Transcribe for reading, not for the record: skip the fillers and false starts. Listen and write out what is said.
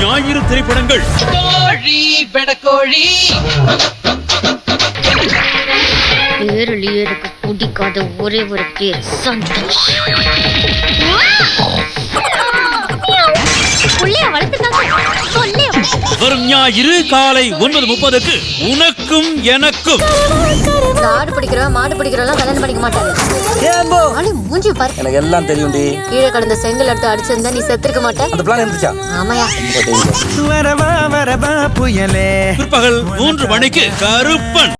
ஞாயிறு திரைப்படங்கள். பேரழியருக்கு பிடிக்காத ஒரே ஒரு பேர் சந்தோஷ். வரும் ஞாயிறு காலை 9:30க்கு உனக்கும் எனக்கும். ஆடு பிடிக்கிறவன் மாடு பிடிக்கிறவெல்லாம் கல்யாணம் பண்ணிக்க மாட்டாங்க. மூஞ்சி பாரு. எனக்கு எல்லாம் தெரியும்டி. கீழே கடந்த செங்கல் எடுத்து அடிச்சிருந்தா நீ செத்துருக்க மாட்ட. அந்த பிளான் இருந்துச்சா? ஆமாயா. பிற்பகல் 3 மணிக்கு கருப்பன்.